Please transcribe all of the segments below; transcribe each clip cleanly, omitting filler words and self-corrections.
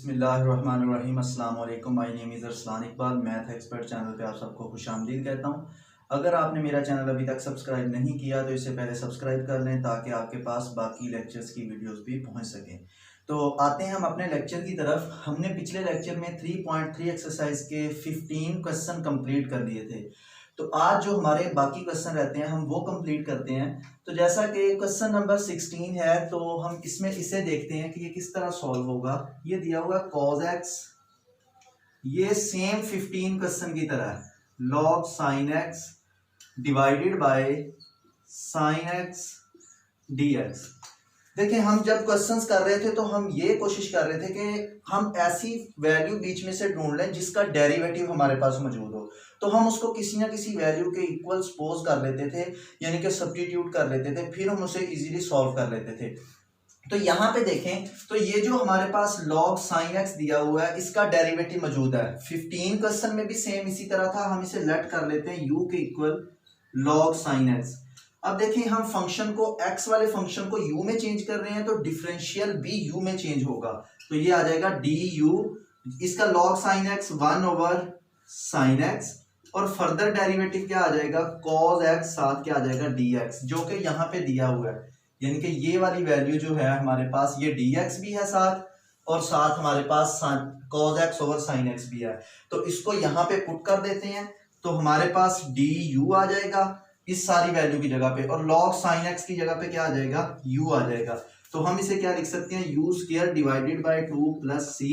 बिस्मिल्लाहिर्रहमानिर्रहीम अस्सलाम वालेकुम। My name is Arsalan Iqbal. Math expert channel पे आप सबको खुशामदीद कहता हूँ। अगर आपने मेरा चैनल अभी तक सब्सक्राइब नहीं किया तो इससे पहले सब्सक्राइब कर लें ताकि आपके पास बाकी लेक्चर्स की वीडियोस भी पहुँच सकें। तो आते हैं हम अपने लेक्चर की तरफ। हमने पिछले लेक्चर में 3.3 एक्सरसाइज के 15 क्वेश्चन कंप्लीट कर दिए थे। तो आज जो हमारे बाकी क्वेश्चन रहते हैं हम वो कंप्लीट करते हैं। तो जैसा कि क्वेश्चन नंबर 16 है तो हम इसमें इसे देखते हैं कि ये किस तरह सॉल्व होगा। ये दिया हुआ cos x, ये सेम 15 क्वेश्चन की तरह है log sin x divided by sin x dx। देखिए हम जब क्वेश्चंस कर रहे थे तो हम ये कोशिश कर रहे थे कि हम ऐसी वैल्यू बीच में से ढूंढ लें जिसका डेरिवेटिव हमारे पास मौजूद हो। तो हम उसको किसी ना किसी वैल्यू के इक्वल सपोज कर लेते थे, यानी कि सब्स्टिट्यूट कर लेते थे, फिर हम उसे इजीली सॉल्व कर लेते थे। तो यहाँ पे देखें तो ये जो हमारे पास log sin x दिया हुआ है इसका डेरिवेटिव मौजूद है। 15 क्वेश्चन में भी सेम इसी तरह था। हम इसे लेट कर लेते हैं u के इक्वल log sin x। अब देखिए हम फंक्शन को x वाले फंक्शन को u में चेंज कर रहे हैं तो डिफरेंशियल भी u में चेंज होगा। तो ये आ जाएगा du, इसका log sin x 1/sin x और फर्दर डेरिवेटिव क्या आ जाएगा cos x, साथ क्या आ जाएगा dx, जो कि यहाँ पे दिया हुआ है। यानी कि ये वाली वैल्यू जो है हमारे पास ये dx भी है साथ, और साथ हमारे पास cos x sin x भी है। तो इसको यहाँ पे पुट कर देते हैं तो हमारे पास du आ जाएगा इस सारी वैल्यू की जगह पे, और log sin x की जगह पे क्या आ जाएगा u आ जाएगा। तो हम इसे क्या लिख सकते हैं u square divided by 2 plus c,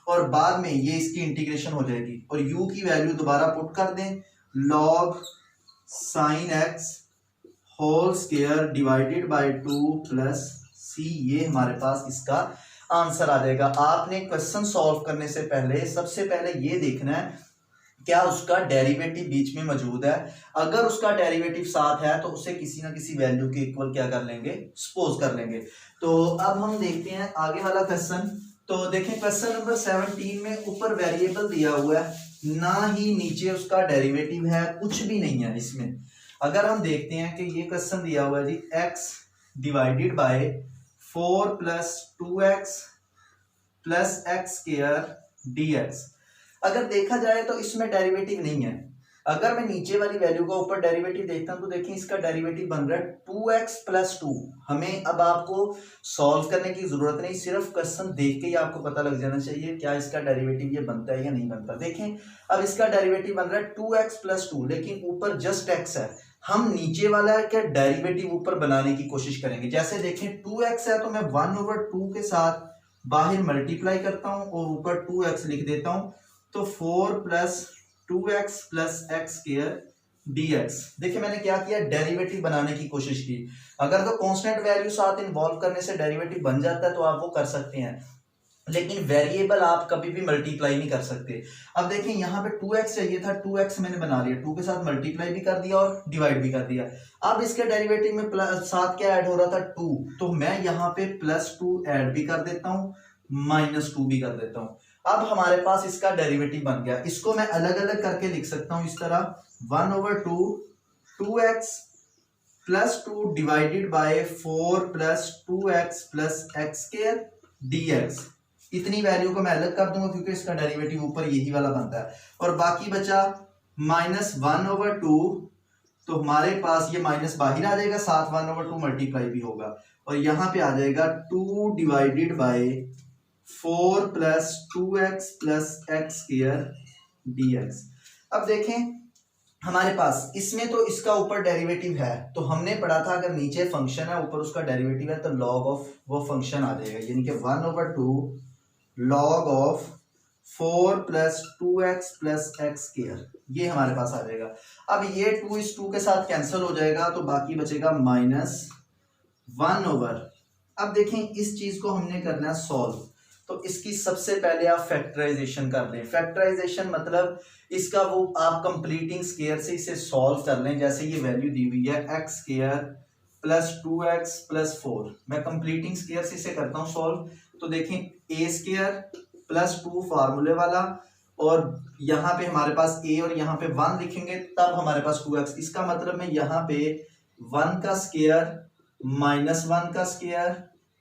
और बाद में ये इसकी इंटीग्रेशन हो जाएगी और u की वैल्यू दोबारा पुट कर दें log sin x whole square divided by 2 plus c। ये हमारे पास इसका आंसर आ जाएगा। आपने क्वेश्चन सॉल्व करने से पहले सबसे पहले ये देखना है क्या उसका डेरिवेटिव बीच में मौजूद है। अगर उसका डेरिवेटिव साथ है तो उसे किसी ना किसी वैल्यू के इक्वल क्या कर लेंगे, सपोज कर लेंगे। तो अब हम देखते हैं आगे वाला क्वेश्चन। तो देखें क्वेश्चन नंबर 17 में ऊपर वेरिएबल दिया हुआ है, ना ही नीचे उसका डेरिवेटिव है, कुछ भी नहीं है इसमें। अगर हम देखते हैं कि ये क्वेश्चन दिया हुआ है जी x divided by 4 plus 2x plus x square dx। अगर देखा जाए तो इसमें डेरिवेटिव नहीं है। अगर मैं नीचे वाली वैल्यू का ऊपर डेरिवेटिव देखता हूं तो देखिए इसका डेरिवेटिव बन रहा है 2x प्लस 2। हमें अब आपको सॉल्व करने की जरूरत नहीं, सिर्फ क्वेश्चन देख के ही आपको पता लग जाना चाहिए क्या इसका डेरिवेटिव ये बनता है या नहीं बनता। देखें अब इसका डेरिवेटिव बन रहा है 2x प्लस 2, लेकिन ऊपर जस्ट x है। हम नीचे वाला के डेरिवेटिव ऊपर बनाने की कोशिश करेंगे। जैसे देखें 2x है तो मैं 1/2 के साथ बाहर मल्टीप्लाई करता हूं और ऊपर 2x लिख देता हूं, तो 4 plus 2x plus x square dx। देखिए मैंने क्या किया, डेरिवेटिव बनाने की कोशिश की। अगर तो कांस्टेंट वैल्यू साथ इन्वॉल्व करने से डेरिवेटिव बन जाता है तो आप वो कर सकते हैं, लेकिन वेरिएबल आप कभी भी मल्टीप्लाई नहीं कर सकते। अब देखें यहाँ पे 2x चाहिए था, 2x मैंने बना लिया, 2 के साथ मल्टीप्लाई भी कर दिया और डिवाइड भी कर दिया। अब इसके डेरिवेटिव में साथ क्या ऐड हो रहा था 2, तो मैं यहाँ पे +2 ऐड भी कर देता हूँ, -2 भी कर देता हूँ। अब हमारे पास इसका डेरिवेटिव बन गया। इसको मैं अलग अलग करके लिख सकता हूं इस तरह 1/2 2x plus 2 divided bye 4 plus 2x plus x square dx। इतनी वैल्यू को मैं अलग कर दूंगा क्योंकि इसका डेरिवेटिव ऊपर यही वाला बनता है, और बाकी बचा -1/2। तो हमारे पास ये माइनस बाहर आ जाएगा, साथ 1/2 मल्टीप्लाई भी होगा, और यहां पे आ जाएगा 2 divided bye 4 plus 2x plus x square dx। अब देखें हमारे पास इसमें तो इसका ऊपर डेरिवेटिव है, तो हमने पढ़ा था अगर नीचे फंक्शन है ऊपर उसका डेरिवेटिव है तो log ऑफ वो फंक्शन आ जाएगा, यानी कि 1/2 log of 4 plus 2x plus x square, ये हमारे पास आ जाएगा। अब ये 2 इस 2 के साथ कैंसिल हो जाएगा तो बाकी बचेगा -1/। अब देखें इस चीज को हमने करना है सॉल्व, तो इसकी सबसे पहले आप फैक्टराइजेशन कर लें। फैक्टराइजेशन मतलब इसका वो आप कंप्लीटिंग स्क्वायर से इसे सॉल्व कर लें। जैसे ये वैल्यू दी हुई है x square plus 2x plus 4, मैं कंप्लीटिंग स्क्वायर से इसे करता हूँ सॉल्व। तो देखें a स्क्वायर प्लस 2 फार्मूले वाला, और यहाँ पे हमारे पास a और यहाँ पे 1 लिखेंगे तब हमारे पास 2x। इसका मतलब मैं यहाँ पे 1 का स्क्वायर -1 का स्क्वायर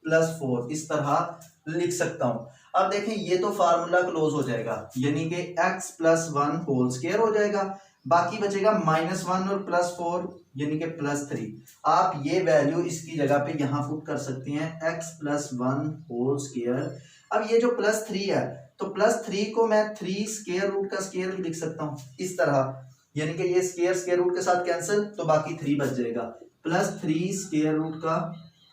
प्लस 4 इस तरह लिख सकता हूं। अब देखें ये तो फार्मूला क्लोज हो जाएगा, यानी कि x प्लस 1 होल स्क्वायर हो जाएगा, बाकी बचेगा -1 और +4 यानी कि +3। आप ये वैल्यू इसकी जगह पे यहाँ पुट कर सकते हैं x प्लस 1 होल स्क्वायर। अब ये जो +3 है तो +3 को मैं 3 स्क्वायर रूट का स्क्वायर भी लिख सकता हूँ इस तरह, यानी कि ये स्क्वायर रूट के साथ कैंसिल, तो बाकी 3 बच जाएगा, +3 स्क्वायर रूट का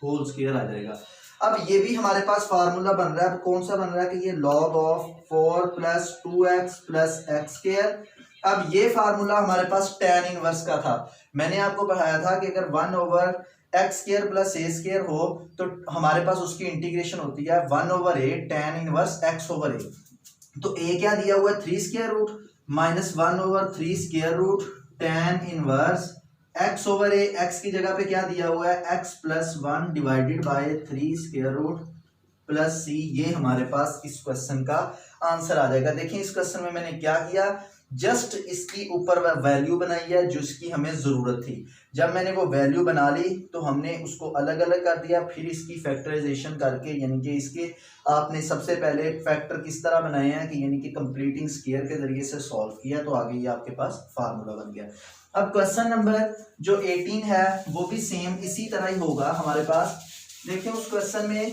होल स्क्वायर आ जाएगा। अब ये भी हमारे पास फार्मूला बन रहा है, कौन सा बन रहा है कि ये log of 4 + 2x + x square. अब ये फार्मूला हमारे पास tan इनवर्स का था, मैंने आपको पढ़ाया था कि अगर 1/x² + a² हो तो हमारे पास उसकी इंटीग्रेशन होती है 1/a tan इनवर्स x/a। तो a क्या दिया हुआ है 3 square root -1/3 square root tan inverse x/a, x की जगह पे क्या दिया हुआ है x + 1 divided by 3 square root plus c। ये हमारे पास इस क्वेश्चन का आंसर आ जाएगा। देखिए इस क्वेश्चन में मैंने क्या किया, जस्ट इसकी ऊपर वैल्यू बनाई है जिसकी हमें जरूरत थी। जब मैंने वो वैल्यू बना ली तो हमने उसको अलग अलग कर दिया, फिर इसकी फैक्टराइजेशन करके, यानी कि इसके आपने सबसे पहले फैक्टर किस तरह बनाए हैं कि यानी कि कंप्लीटिंग स्क्वायर के जरिए से सॉल्व किया, तो आगे ये आपके पास फार्मूला बन गया। अब क्वेश्चन नंबर जो 18 है वो भी सेम इसी तरह ही होगा हमारे पास। देखिए उस क्वेश्चन में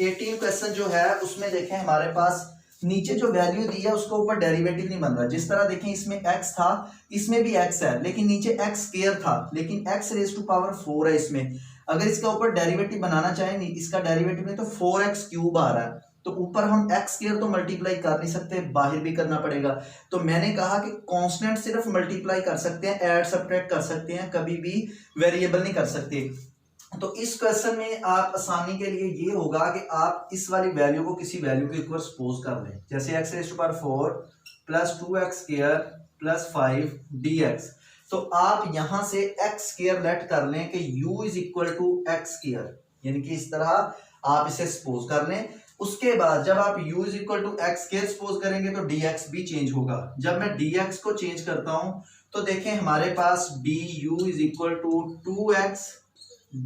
18 क्वेश्चन जो है उसमें देखें हमारे पास नीचे जो वैल्यू दी है उसको ऊपर डेरिवेटिव नहीं बन रहा। जिस तरह देखें इसमें x था, इसमें भी x है, लेकिन नीचे x स्क्वायर था, लेकिन x⁴ है इसमें। अगर इसका ऊपर डेरिवेटिव बनाना चाहें, नहीं इसका डेरिवेटिव नहीं तो 4x³ आ रहा है, तो ऊपर हम x² तो मल्टीप्लाई कर नहीं सकते, बाहर भी करना पड़ेगा। तो मैंने कहा कि कांस्टेंट सिर्फ मल्टीप्लाई कर सकते हैं, ऐड सब्ट्रैक्ट कर सकते हैं, कभी भी वेरिएबल नहीं कर सकते। तो इस क्वेश्चन में आप आसानी के लिए ये होगा कि आप इस वाली वैल्यू को किसी वैल्यू के इक्वल सपोज कर लें, जैसे x⁴ + 2x² + 5 dx। तो आप यहां से x² लेट कर लें कि u = x², यानी कि इस तरह आप इसे सपोज कर लें। उसके बाद जब आप u = x² सपोज करेंगे तो dx भी चेंज होगा। जब मैं dx को चेंज करता हूं तो देखें हमारे पास du = 2x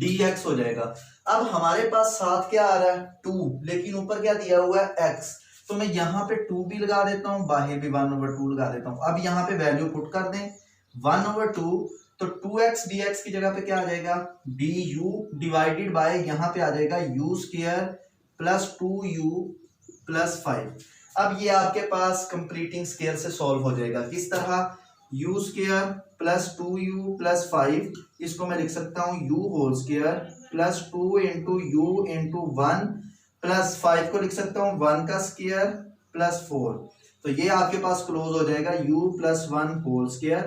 dx हो जाएगा। अब हमारे पास साथ क्या आ रहा है 2, लेकिन ऊपर क्या दिया हुआ है x, तो मैं यहाँ पे 2 भी लगा देता हूँ, बाहर भी 1/2 लगा देता हूँ। अब यहाँ पे वैल्यू पुट कर दें 1/2, तो 2x dx की जगह पे क्या आ जाएगा du डिवाइडेड बाय यहाँ पे आ जाएगा u² + 2u + 5। अब ये आपके पास कंप्लीटिंग स्क्वायर से सॉल्व हो जाएगा। किस तरह u² + 2u + 5, इसको मैं लिख सकता हूँ u² + 2 × u × 1 + 5 को लिख सकता हूँ 1 का स्क्वायर + 4। तो ये आपके पास क्लोज हो जाएगा u + 1 होल स्क्वायर,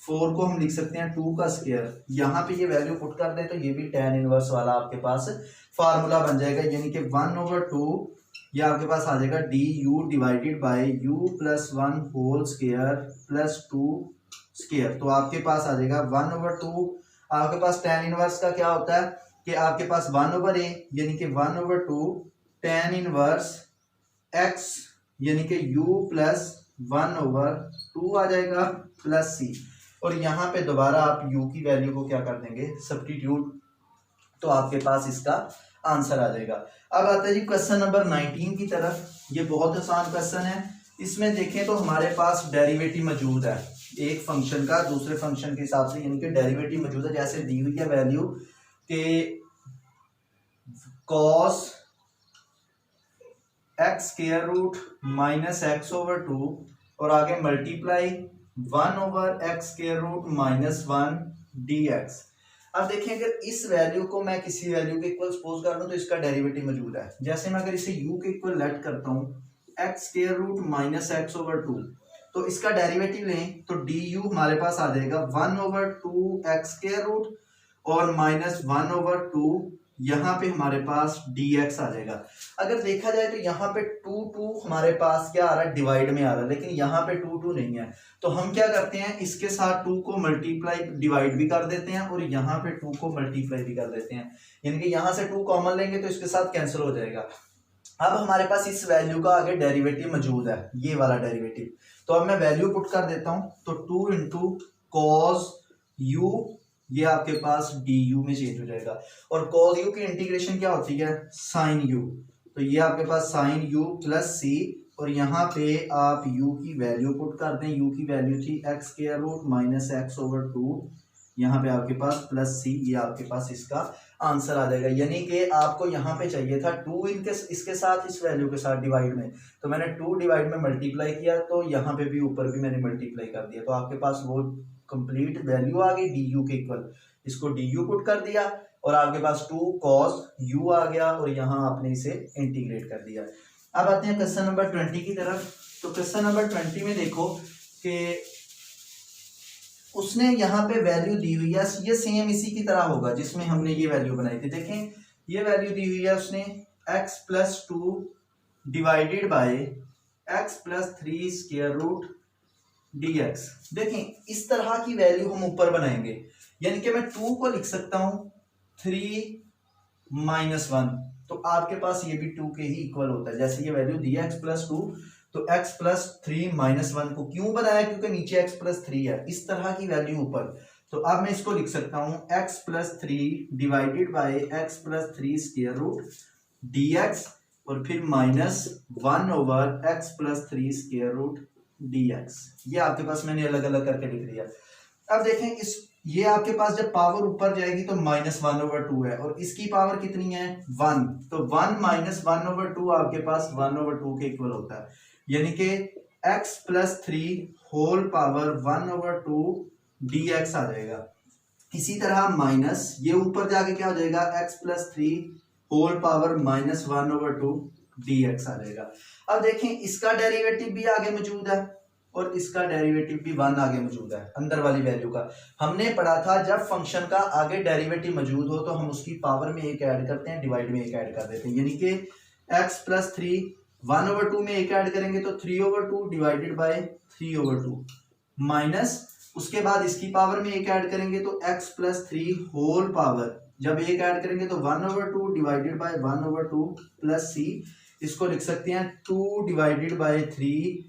4 को हम लिख सकते हैं 2 का स्क्वायर। यहाँ पे ये वैल्यू पुट कर दे तो ये भी tan इनवर्स वाला आपके पास फार्मूला बन जाएगा, यानी कि 1/2 ये आपके पास आ जाएगा du divided by u + 1 whole square + 2 square. तो आपके पास आ जाएगा 1/2। आपके पास tan इनवर्स का क्या होता है कि आपके पास 1/a यानी कि 1/2 tan इनवर्स x यानी कि u + 1/2 आ जाएगा प्लस c। और यहाँ पे दोबारा आप u की वैल्यू को क्या कर देंगे सब्स्टिट्यूट, तो आपके पास इसका आंसर आ जाएगा। अब आता है जी क्वेश्चन नंबर 19 की तरफ। ये बहुत आसान क्वेश्चन है। इसमें देखें तो हमारे पास डेरिवेटिव मौजूद है एक फंक्शन का दूसरे फंक्शन के हिसाब से, यानी कि डेरिवेटिव मौजूद है। जैसे दी हुई है वैल्यू के cos x² - x/2 और आगे मल्टीप्लाई 1/x² - 1 dx। अब देखिए अगर इस वैल्यू को मैं किसी वैल्यू के इक्वल सपोज कर लूं तो इसका डेरिवेटिव मौजूद है। जैसे मैं अगर इसे u के इक्वल लेट करता हूं x² - x/2, तो इसका डेरिवेटिव लें तो du हमारे पास आ जाएगा 1/2x² और -1/2 यहाँ पे हमारे पास dx आ जाएगा। अगर देखा जाए तो यहाँ पे 2 हमारे पास क्या आ रहा है डिवाइड में आ रहा है, लेकिन यहाँ पे 2 नहीं है। तो हम क्या करते हैं इसके साथ 2 को मल्टीप्लाई डिवाइड भी कर देते हैं और यहाँ पे 2 को मल्टीप्लाई भी कर देते हैं, यानी कि यहाँ से 2 कॉमन लेंगे तो इसके साथ कैंसिल हो जाएगा। अब हमारे पास इस वैल्यू का आगे डेरिवेटिव मौजूद है, ये वाला डेरिवेटिव। तो अब मैं वैल्यू पुट कर देता हूं तो 2 × cos u ये आपके पास du में चेंज हो जाएगा। और cos u की इंटीग्रेशन क्या होती है sin u, तो ये आपके पास साइन यू प्लस सी, और यहाँ पे आप u की वैल्यू पुट कर दें। u की वैल्यू थी x square root minus x over 2, यहाँ पे आपके पास प्लस सी, ये आपके पास इसका आंसर आ जाएगा। यानी कि आपको यहाँ पे चाहिए था 2 इनके इसके साथ इस वैल्यू के साथ डिवाइड में, तो मैंने 2 डिवाइड में मल्टीप्लाई किया, तो यहाँ पे भी ऊपर भी मैंने मल्टीप्लाई कर दिया, तो आपके पास वो कंप्लीट वैल्यू आ गई डी यू के इक्वल। इसको डी यू पुट कर दिया और आपके पास 2 cos u आ गया, और यहाँ आपने इसे इंटीग्रेट कर दिया। अब आते हैं क्वेश्चन नंबर 20 की तरफ। तो क्वेश्चन नंबर 20 में देखो कि उसने यहाँ पे वैल्यू दी हुई है, ये सेम इसी की तरह होगा जिसमें हमने ये वैल्यू बनाई थी। देखें ये वैल्यू दी हुई है उसने x plus 2 divided by x plus 3 square root dx। देखें इस तरह की वैल्यू हम ऊपर बनाएंगे, यानी कि मैं 2 को लिख सकता हूं 3 माइनस 1, तो आपके पास ये भी 2 के ही इक्वल होता है। जैसे ये वैल्यू दी है x प्लस 2, तो x प्लस 3 माइनस 1 को क्यों बनाया, क्योंकि नीचे x प्लस 3 है, इस तरह की वैल्यू ऊपर। तो अब मैं इसको लिख सकता हूं x plus 3 divided by x plus 3 square root dx, और फिर minus 1 over x plus 3 square root dx। ये आपके पास मैंने अलग अलग करके लिख दिया। अब देखें इस ये आपके पास जब पावर ऊपर जाएगी तो माइनस 1 ओवर 2 है, और इसकी पावर कितनी है 1, तो 1 माइनस 1 ओवर 2 आपके पास 1 ओवर 2 के इक्वल होता है, यानी कि x plus 3 whole power 1 over 2 dx आ जाएगा। इसी तरह माइनस ये ऊपर जाके क्या हो जाएगा x plus 3 whole power minus 1 over 2 dx आ जाएगा। अब देखें इसका डेरिवेटिव भी आगे मौजूद है और इसका डेरिवेटिव भी 1 आगे मौजूद है, अंदर वाली वैल्यू का। हमने पढ़ा था जब फंक्शन का आगे डेरिवेटिव मौजूद हो तो हम उसकी पावर में एक ऐड करते हैं, डिवाइड में एक ऐड कर देते हैं, यानी कि x प्लस 3 1 ओवर 2 में एक ऐड करेंगे तो 3 over 2 divided by 3 over 2, minus उसके बाद इसकी पावर में एक ऐड करेंगे तो x प्लस 3 होल पावर, जब एक ऐड करेंगे तो 1 over 2 divided by 1 over 2 plus c, इसको लिख सकते हैं 2 divided by 3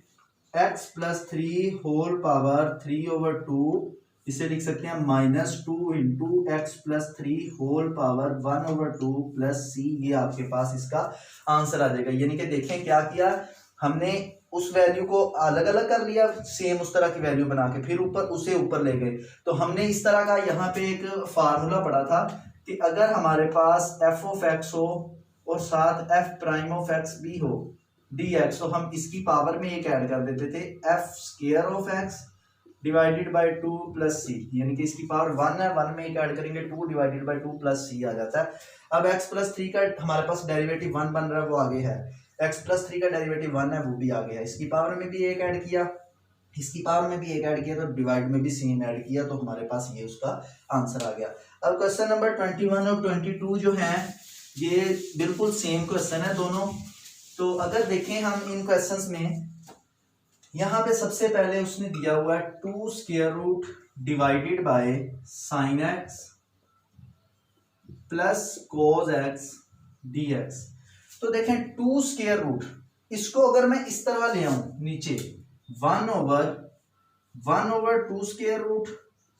x plus 3 whole power 3 over 2, इसे लिख सकते हैं minus 2 into x plus 3 whole power 1 over 2 plus c। ये आपके पास इसका आंसर आ जाएगा। यानी कि देखें क्या किया हमने, उस वैल्यू को अलग अलग कर लिया, सेम उस तरह की वैल्यू बना के फिर ऊपर उसे ऊपर ले गए। तो हमने इस तरह का यहाँ पे एक फार्मूला पढ़ा था कि अगर हमारे पास f ऑफ x हो और साथ f प्राइम ऑफ x भी हो dx, तो हम इसकी पावर में एक ऐड कर देते थे f square of x divided by 2 plus c, यानी कि इसकी पावर 1 है, 1 में एक ऐड करेंगे 2 डिवाइडेड बाय 2 प्लस c आ जाता है। अब x प्लस 3 का हमारे पास डेरिवेटिव 1 बन रहा है, वो आगे है, x प्लस 3 का डेरिवेटिव 1 है, वो भी आगे है। इसकी पावर में भी एक ऐड किया, इसकी पावर में भी एक ऐड किया, तो डिवाइड में भी सेम ऐड किया, तो हमारे पास ये उसका आंसर आ गया। अब क्वेश्चन नंबर 21 और 22 जो है ये बिल्कुल सेम क्वेश्चन है दोनों। तो अगर देखें हम इन क्वेश्चंस में, यहाँ पे सबसे पहले उसने दिया हुआ है 2 square root divided by sine x plus cos x dx। तो देखें 2 स्क्वायर रूट, इसको अगर मैं इस तरह ले आऊं नीचे 1 over 2 square root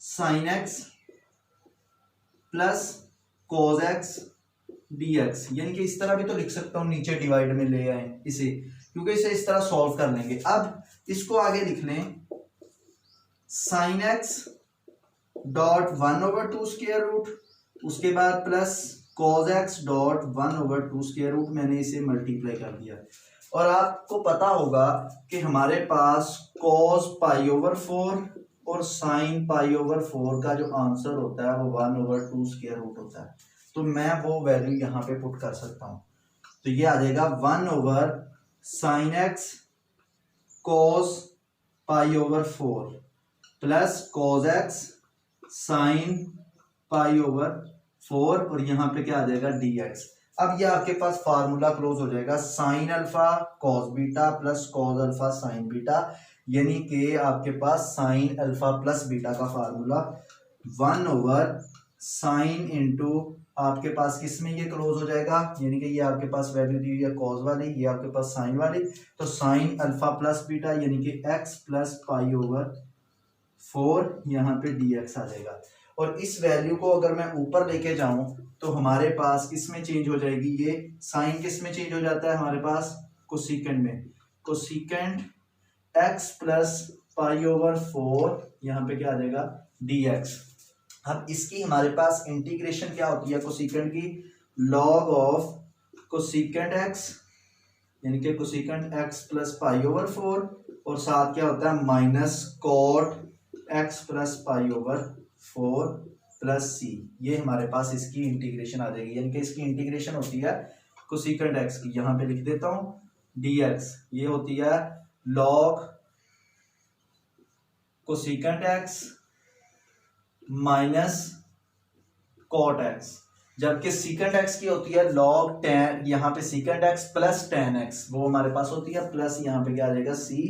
sine x plus cos x dx, यानी कि इस तरह भी तो लिख सकता हूं, नीचे डिवाइड में ले आए इसे, क्योंकि इसे इस तरह सॉल्व कर लेंगे। अब इसको आगे लिख लें sine x dot 1 over 2 square root, उसके बाद plus cos x dot 1 over 2 square root, मैंने इसे मल्टीप्लाई कर दिया। और आपको पता होगा कि हमारे पास कॉस पाई ओवर 4 और साइन पाई ओवर 4 का जो आंसर होता है वो 1 ओवर 2 स्क्वायर रूट होता है, तो मैं वो वैल्यू यहाँ पे पुट कर सकता हूँ। तो ये आ जाएगा 1 over sine x cos pi over 4 plus cos x sine pi over 4, और यहाँ पे क्या आ जाएगा dx। अब ये आपके पास फार्मूला क्लोज हो जाएगा, sine alpha cos beta plus cos alpha sign beta, यानी कि आपके पास साइन अल्फा प्लस बीटा का फार्मूला 1 ओवर साइन इंटू आपके पास किस में ये क्लोज हो जाएगा, यानी कि ये आपके पास वैल्यू दी हुई है कॉस वाली, ये आपके पास साइन वाली, तो साइन अल्फा प्लस बीटा यानी कि x प्लस पाई ओवर 4 यहाँ पे dx आ जाएगा। और इस वैल्यू को अगर मैं ऊपर लेके जाऊं तो हमारे पास किस में चेंज हो जाएगी, ये साइन किस में चेंज हो जाता है हमारे पास, कोसिकेंड में। Cosecant x plus pi over 4, यहाँ पे क्या आ जाएगा dx। अब इसकी हमारे पास इंटीग्रेशन क्या होती है कोसिकेंड की, लॉग ऑफ कोसिकेंड x, यानी कि cosecant x plus pi over 4, और साथ क्या होता है minus cot x plus pi over 4 plus c। ये हमारे पास इसकी इंटीग्रेशन आ जाएगी, यानी कि इसकी इंटीग्रेशन होती है कोसिकेंड x की, यहाँ पे लिख देता हूं dx, ये होती है log cosecant x minus cot x, जबकि सीकेंड x की होती है लॉग टेन, यहाँ पे सीकेंड x प्लस टेन x, वो हमारे पास होती है प्लस, यहाँ पे क्या आ जाएगा c,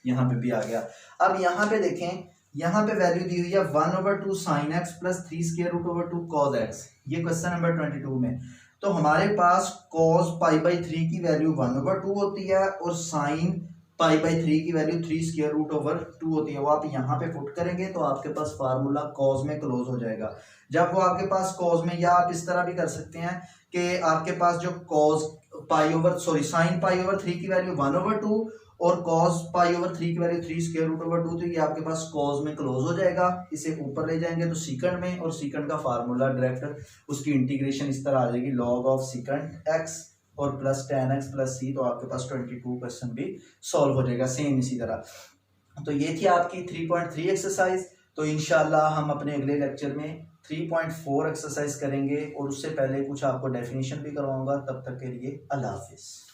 यहाँ पे भी आ गया। अब यहाँ पे देखें, यहाँ पे वैल्यू दी हुई है 1/2 sine x plus 3 square root over 2 cos x, ये क्वेश्चन नंबर 22 में। तो हमारे पास कॉस पाई/3 की वैल्यू 1/2 होती है और साइन पाई/3 की वैल्यू 3 स्क्वायर रूट ओवर 2 होती है। वो आप यहाँ पे पुट करेंगे तो आपके पास फार्मूला कॉस में क्लोज हो जाएगा। जब वो आपके पास कॉस में, या आप इस तरह भी कर सकते हैं कि आपके पास जो कॉस साइन पाई/3 की वैल्यू 1/2 और कॉस पाई/3 की वैल्यू 3 स्क्वायर रूट ओवर 2, तो ये आपके पास कॉस में क्लोज हो जाएगा। इसे ऊपर ले जाएंगे तो सीकेंड में, और सीकेंड का फार्मूला डायरेक्ट उसकी इंटीग्रेशन इस तरह आ जाएगी, लॉग ऑफ सीकेंड x और प्लस टेन एक्स प्लस सी, तो आपके पास 22 क्वेश्चन भी सॉल्व हो जाएगा सेम इसी तरह। तो ये थी आपकी 3.3 एक्सरसाइज। तो इंशाल्लाह हम अपने अगले लेक्चर में 3.4 एक्सरसाइज करेंगे, और उससे पहले कुछ आपको डेफिनेशन भी करवाऊंगा। तब तक के लिए अल्लाह हाफिज़।